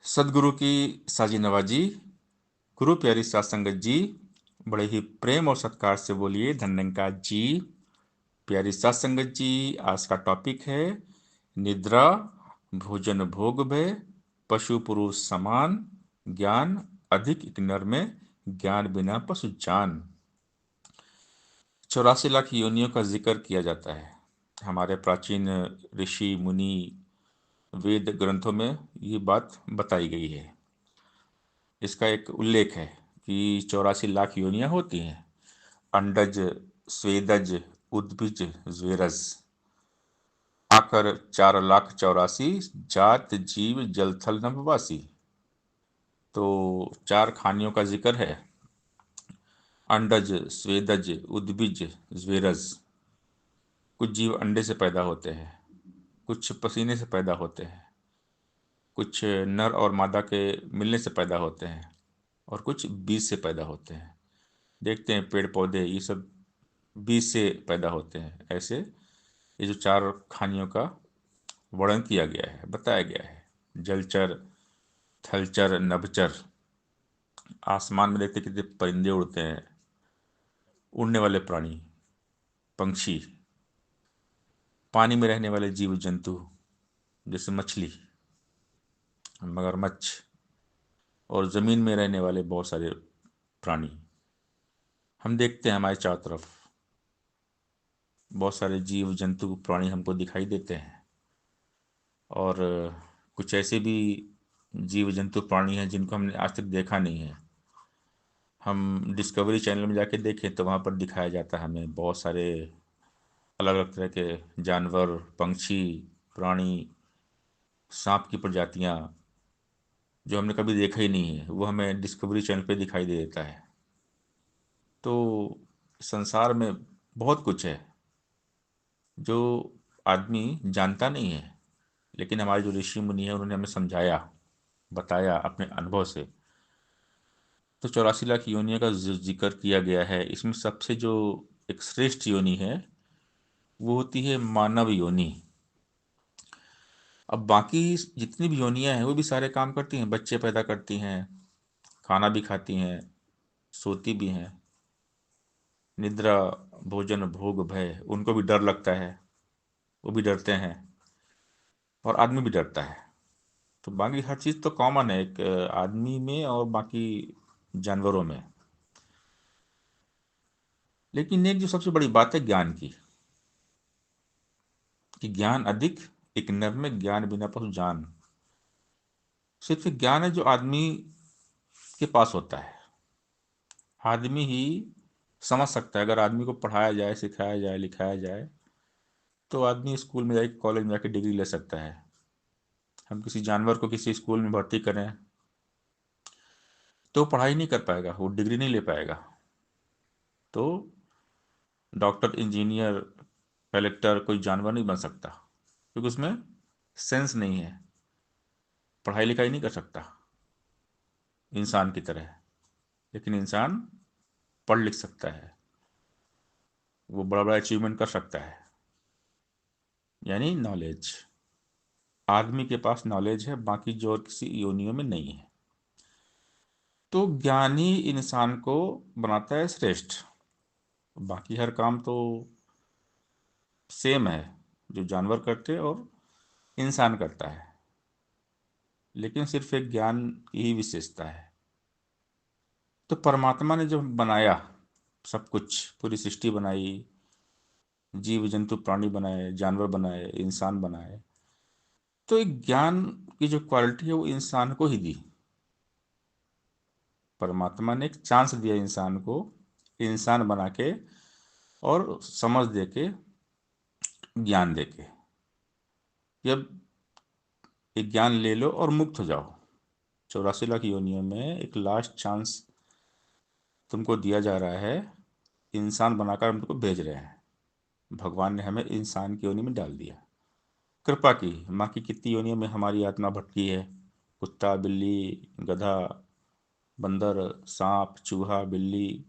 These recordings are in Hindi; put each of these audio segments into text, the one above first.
सदगुरु की साजी नवाजी। गुरु प्यारी सात संगत जी, बड़े ही प्रेम और सत्कार से बोलिए धन्यंकार जी। प्यारी सात संगत जी, आज का टॉपिक है निद्रा भोजन भोग भय पशु पुरुष समान, ज्ञान अधिक एक नर में, ज्ञान बिना पशु जान। 84 लाख योनियों का जिक्र किया जाता है। हमारे प्राचीन ऋषि मुनि वेद ग्रंथों में ये बात बताई गई है। इसका एक उल्लेख है कि 84 लाख योनियां होती हैं। अंडज, स्वेदज, उद्भिज, ज्वेरस, आकर 4 लाख 84 जात जीव जलथल नभवासी। तो 4 खानियों का जिक्र है। अंडज, स्वेदज, उद्भिज, ज्वेरस। कुछ जीव अंडे से पैदा होते हैं, कुछ पसीने से पैदा होते हैं, कुछ नर और मादा के मिलने से पैदा होते हैं, और कुछ बीज से पैदा होते हैं। देखते हैं पेड़ पौधे ये सब बीज से पैदा होते हैं। ऐसे ये जो 4 खानियों का वर्णन किया गया है, बताया गया है। जलचर, थलचर, नभचर। आसमान में देखते कितने परिंदे उड़ते हैं, उड़ने वाले प्राणी, पंछी। पानी में रहने वाले जीव जंतु जैसे मछली, मगरमच्छ, और जमीन में रहने वाले बहुत सारे प्राणी। हम देखते हैं हमारे चारों तरफ बहुत सारे जीव जंतु प्राणी हमको दिखाई देते हैं। और कुछ ऐसे भी जीव जंतु प्राणी हैं जिनको हमने आज तक देखा नहीं है। हम डिस्कवरी चैनल में जाके देखें तो वहाँ पर दिखाया जाता है हमें बहुत सारे अलग अलग तरह के जानवर, पंछी, प्राणी, सांप की प्रजातियाँ जो हमने कभी देखा ही नहीं है, वो हमें डिस्कवरी चैनल पे दिखाई दे देता है। तो संसार में बहुत कुछ है जो आदमी जानता नहीं है, लेकिन हमारे जो ऋषि मुनि हैं उन्होंने हमें समझाया, बताया अपने अनुभव से। तो 84 लाख योनियों का जो जिक्र किया गया है, इसमें सबसे जो एक श्रेष्ठ योनि है वो होती है मानव योनि। अब बाकी जितनी भी योनियां हैं वो भी सारे काम करती हैं, बच्चे पैदा करती हैं, खाना भी खाती हैं, सोती भी हैं। निद्रा भोजन भोग भय, उनको भी डर लगता है, वो भी डरते हैं, और आदमी भी डरता है। तो बाकी हर चीज़ तो कॉमन है एक आदमी में और बाकी जानवरों में। लेकिन एक जो सबसे बड़ी बात है ज्ञान की, कि ज्ञान अधिक एक नर में, ज्ञान बिना पशु जान। सिर्फ एक ज्ञान है जो आदमी के पास होता है। आदमी ही समझ सकता है। अगर आदमी को पढ़ाया जाए, सिखाया जाए, लिखाया जाए, तो आदमी स्कूल में जाके, कॉलेज में जाके डिग्री ले सकता है। हम किसी जानवर को किसी स्कूल में भर्ती करें तो पढ़ाई नहीं कर पाएगा, वो डिग्री नहीं ले पाएगा। तो डॉक्टर, इंजीनियर, कलेक्टर कोई जानवर नहीं बन सकता, क्योंकि उसमें सेंस नहीं है। पढ़ाई लिखाई नहीं कर सकता इंसान की तरह। लेकिन इंसान पढ़ लिख सकता है, वो बड़ा बड़ा अचीवमेंट कर सकता है। यानी नॉलेज, आदमी के पास नॉलेज है, बाकी जो और किसी योनियों में नहीं है। तो ज्ञान ही इंसान को बनाता है श्रेष्ठ। बाकी हर काम तो सेम है, जो जानवर करते हैं और इंसान करता है। लेकिन सिर्फ एक ज्ञान की ही विशेषता है। तो परमात्मा ने जब बनाया सब कुछ, पूरी सृष्टि बनाई, जीव जंतु प्राणी बनाए, जानवर बनाए, इंसान बनाए, तो एक ज्ञान की जो क्वालिटी है वो इंसान को ही दी। परमात्मा ने एक चांस दिया इंसान को, इंसान बना के और समझ दे के, ज्ञान दे के, जब एक ज्ञान ले लो और मुक्त हो जाओ। 84 लाख योनियों में एक लास्ट चांस तुमको दिया जा रहा है। इंसान बनाकर हम तुमको भेज रहे हैं। भगवान ने हमें इंसान की योनि में डाल दिया, कृपा की। माँ की कितनी योनियों में हमारी आत्मा भटकी है। कुत्ता, बिल्ली, गधा, बंदर, सांप, चूहा, बिल्ली।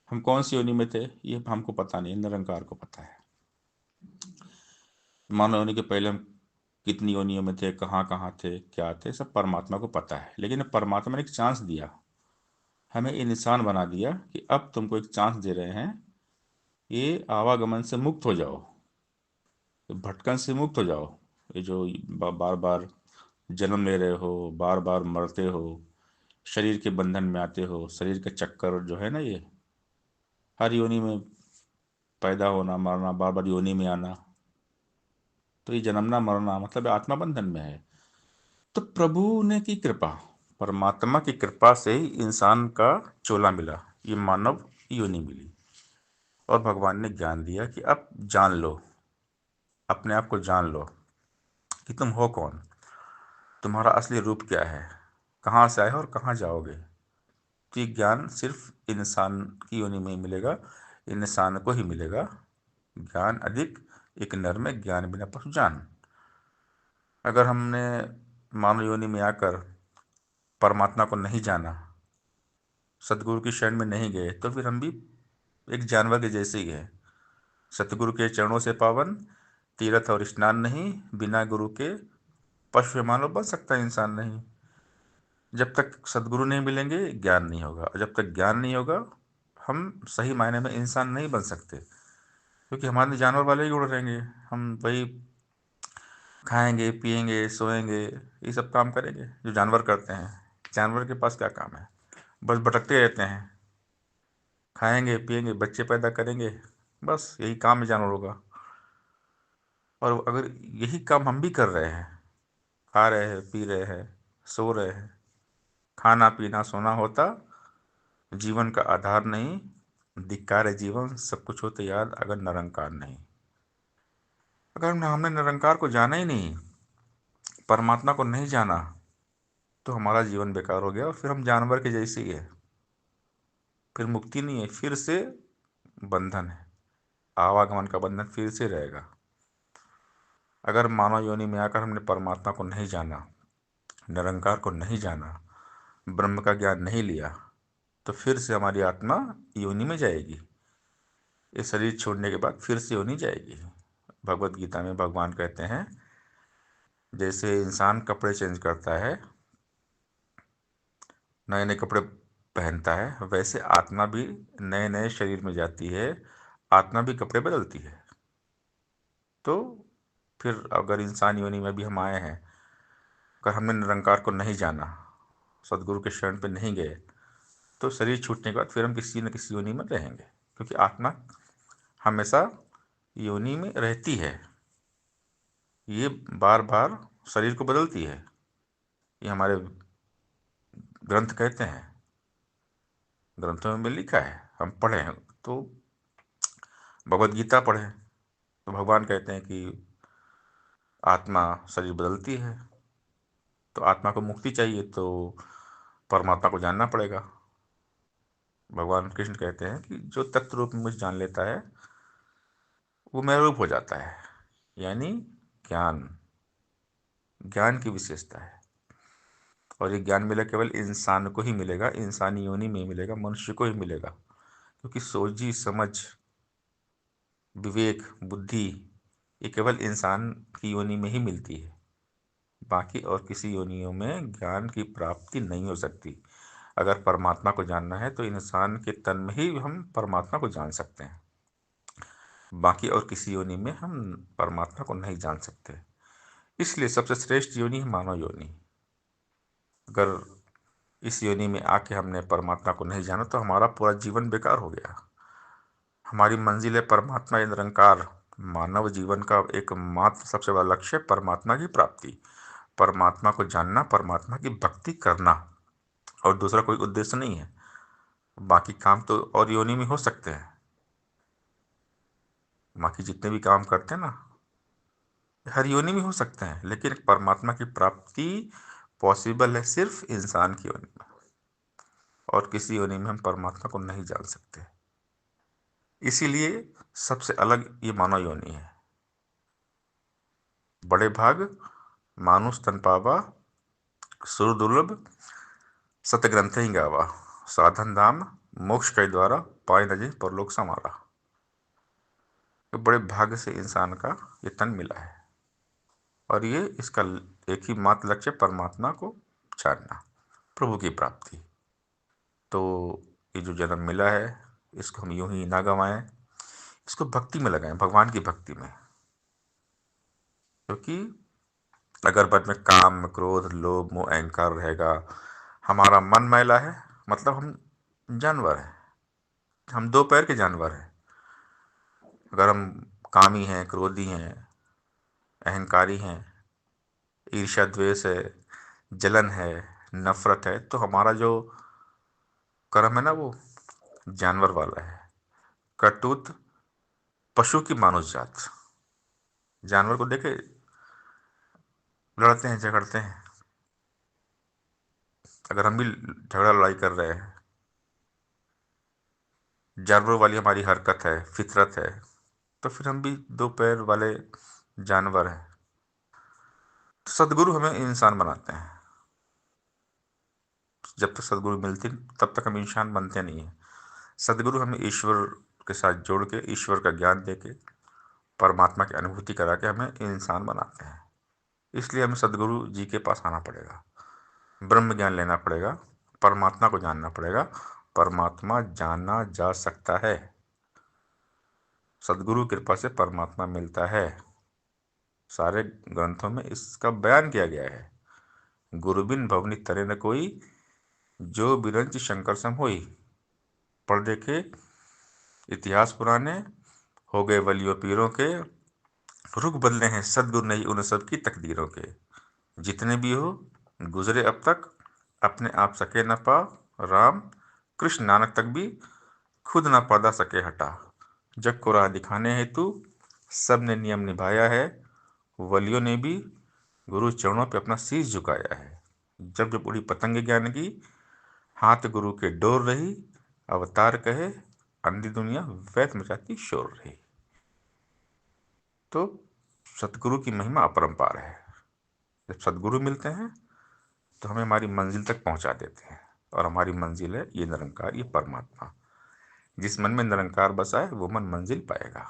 हम कौन सी योनि में थे ये हमको पता नहीं, निरंकार को पता है। मानव योनि के पहले हम कितनी योनियों में थे, कहाँ कहाँ थे, क्या थे, सब परमात्मा को पता है। लेकिन परमात्मा ने एक चांस दिया, हमें ये इंसान बना दिया कि अब तुमको एक चांस दे रहे हैं, ये आवागमन से मुक्त हो जाओ, ये भटकन से मुक्त हो जाओ। ये जो बार बार जन्म ले रहे हो, बार बार मरते हो, शरीर के बंधन में आते हो, शरीर के चक्कर जो है ना, ये हर योनि में पैदा होना, मरना, बार बार योनि में आना, तो ये जन्मना मरना मतलब आत्मा बंधन में है। तो प्रभु ने की कृपा, परमात्मा की कृपा से ही इंसान का चोला मिला, ये मानव योनि मिली। और भगवान ने ज्ञान दिया कि अब जान लो, अपने आप को जान लो कि तुम हो कौन, तुम्हारा असली रूप क्या है, कहाँ से आए हो और कहाँ जाओगे। तो ये ज्ञान सिर्फ इंसान की योनि में ही मिलेगा, इंसान को ही मिलेगा। ज्ञान अधिक, एक नर में ज्ञान बिना पशु जान। अगर हमने मानव योनि में आकर परमात्मा को नहीं जाना, सतगुरु की शरण में नहीं गए, तो फिर हम भी एक जानवर के जैसे ही है। सतगुरु के चरणों से पावन, तीर्थ और स्नान नहीं, बिना गुरु के पशु मानव बन सकता है इंसान नहीं। जब तक सदगुरु नहीं मिलेंगे ज्ञान नहीं होगा, और जब तक ज्ञान नहीं होगा हम सही मायने में इंसान नहीं बन सकते, क्योंकि हमारे जानवर वाले ही गुण रहेंगे। हम वही खाएंगे, पिएंगे, सोएंगे, ये सब काम करेंगे जो जानवर करते हैं। जानवर के पास क्या काम है, बस भटकते रहते हैं, खाएंगे पिएंगे, बच्चे पैदा करेंगे, बस यही काम है जानवरों का। और अगर यही काम हम भी कर रहे हैं, खा रहे हैं, पी रहे हैं, सो रहे हैं, खाना पीना सोना होता जीवन का आधार नहीं, धिक्कार है जीवन सब कुछ होते याद अगर निरंकार नहीं। अगर हमने निरंकार को जाना ही नहीं, परमात्मा को नहीं जाना, तो हमारा जीवन बेकार हो गया और फिर हम जानवर के जैसे ही है। फिर मुक्ति नहीं है, फिर से बंधन है, आवागमन का बंधन फिर से रहेगा। अगर मानव योनि में आकर हमने परमात्मा को नहीं जाना, निरंकार को नहीं जाना, ब्रह्म का ज्ञान नहीं लिया, तो फिर से हमारी आत्मा योनि में जाएगी। ये शरीर छोड़ने के बाद फिर से योनि जाएगी। भगवत गीता में भगवान कहते हैं, जैसे इंसान कपड़े चेंज करता है, नए नए कपड़े पहनता है, वैसे आत्मा भी नए नए शरीर में जाती है, आत्मा भी कपड़े बदलती है। तो फिर अगर इंसान योनि में भी हम आए हैं, अगर हमने निरंकार को नहीं जाना, सदगुरु के शरण पे नहीं गए, तो शरीर छूटने के बाद फिर हम किसी न किसी योनि में रहेंगे, क्योंकि आत्मा हमेशा योनि में रहती है। ये बार बार शरीर को बदलती है, ये हमारे ग्रंथ कहते हैं, ग्रंथों में लिखा है, हम पढ़े हैं। तो भगवत गीता पढ़ें तो भगवान कहते हैं कि आत्मा शरीर बदलती है। तो आत्मा को मुक्ति चाहिए तो परमात्मा को जानना पड़ेगा। भगवान कृष्ण कहते हैं कि जो तत्व रूप में मुझे जान लेता है वो मेरा रूप हो जाता है, यानी ज्ञान, ज्ञान की विशेषता है। और ये ज्ञान मिला केवल इंसान को ही मिलेगा, इंसानी योनि में ही मिलेगा, मनुष्य को ही मिलेगा, क्योंकि सोची समझ, विवेक, बुद्धि ये केवल इंसान की योनि में ही मिलती है। बाकी और किसी योनियों में ज्ञान की प्राप्ति नहीं हो सकती। अगर परमात्मा को जानना है तो इंसान के तन में ही हम परमात्मा को जान सकते हैं, बाकी और किसी योनि में हम परमात्मा को नहीं जान सकते। इसलिए सबसे श्रेष्ठ योनि है मानव योनि। अगर इस योनि में आके हमने परमात्मा को नहीं जाना तो हमारा पूरा जीवन बेकार हो गया। हमारी मंजिल है परमात्मा या निरंकार। मानव जीवन का एकमात्र सबसे बड़ा लक्ष्य है परमात्मा की प्राप्ति, परमात्मा को जानना, परमात्मा की भक्ति करना, और दूसरा कोई उद्देश्य नहीं है। बाकी काम तो और योनि में हो सकते हैं, बाकी जितने भी काम करते हैं ना हर योनि में हो सकते हैं, लेकिन परमात्मा की प्राप्ति पॉसिबल है सिर्फ इंसान की योनि में, और किसी योनि में हम परमात्मा को नहीं जान सकते। इसीलिए सबसे अलग ये मानव योनि है। बड़े भाग मानुष तन पावा, सुर दुर्लभ सत ग्रंथ ही गावा, साधन धाम मोक्ष के द्वारा, पाए न जिन परलोक समारा। तो बड़े भाग्य से इंसान का ये तन मिला है। और ये इसका एक ही मात्र लक्ष्य परमात्मा को जानना, प्रभु की प्राप्ति। तो ये जो जन्म मिला है इसको हम यूं ही ना गंवाएं, इसको भक्ति में लगाएं, भगवान की भक्ति में। क्योंकि अगर मन में काम, क्रोध, लोभ, मोह, अहंकार रहेगा, हमारा मन मैला है, मतलब हम जानवर हैं, हम दो पैर के जानवर हैं। अगर हम कामी हैं, क्रोधी हैं, अहंकारी हैं, ईर्ष्या द्वेष है, जलन है, नफरत है, तो हमारा जो कर्म है ना वो जानवर वाला है। करतूत पशु की मानुष जात। जानवर को देखे, लड़ते हैं, झगड़ते हैं। अगर हम भी झगड़ा लड़ाई कर रहे हैं, जानवरों वाली हमारी हरकत है, फितरत है, तो फिर हम भी दो पैर वाले जानवर हैं। तो सदगुरु हमें इंसान बनाते हैं। जब तक सदगुरु मिलते तब तक हम इंसान बनते नहीं हैं। सदगुरु हमें ईश्वर के साथ जोड़ के, ईश्वर का ज्ञान दे के, परमात्मा की अनुभूति करा के हमें इंसान बनाते हैं। इसलिए हमें सदगुरु जी के पास आना पड़ेगा, ब्रह्म ज्ञान लेना पड़ेगा, परमात्मा को जानना पड़ेगा। परमात्मा जाना जा सकता है, सदगुरु कृपा से परमात्मा मिलता है। सारे ग्रंथों में इसका बयान किया गया है। गुरु बिन भवनि तरे न कोई, जो बिरंच शंकर सम होई। पढ़ देखे इतिहास पुराने, हो गए वलियों पीरों के, रुख बदले हैं सदगुरु नहीं उन सब की तकदीरों के। जितने भी हो गुजरे अब तक, अपने आप सके न पा, राम कृष्ण नानक तक भी खुद न पर्दा सके हटा। जग को राह दिखाने हेतु सब ने नियम निभाया है, वलियों ने भी गुरु चरणों पे अपना शीश झुकाया है। जब जब उड़ी पतंग ज्ञान की, हाथ गुरु के डोर रही, अवतार कहे अंधी दुनिया वैत मचाती शोर रही। तो सतगुरु की महिमा अपरंपार है। जब सदगुरु मिलते हैं तो हमें हमारी मंजिल तक पहुंचा देते हैं, और हमारी मंजिल है ये निरंकार, ये परमात्मा। जिस मन में निरंकार बसा है वो मन मंजिल पाएगा,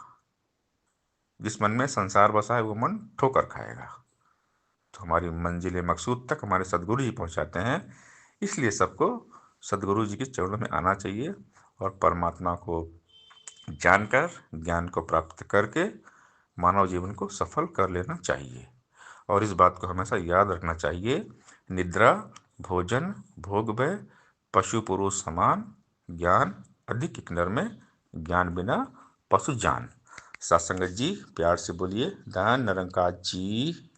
जिस मन में संसार बसा है वो मन ठोकर खाएगा। तो हमारी मंजिल मकसूद तक हमारे सदगुरु जी पहुंचाते हैं। इसलिए सबको सदगुरु जी के चरणों में आना चाहिए और परमात्मा को जानकर, ज्ञान को प्राप्त करके मानव जीवन को सफल कर लेना चाहिए। और इस बात को हमेशा याद रखना चाहिए, निद्रा भोजन भोग भय पशु पुरुष समान, ज्ञान अधिक किन्नर में, ज्ञान बिना पशु जान। सत्संगत जी प्यार से बोलिए धन निरंकार जी।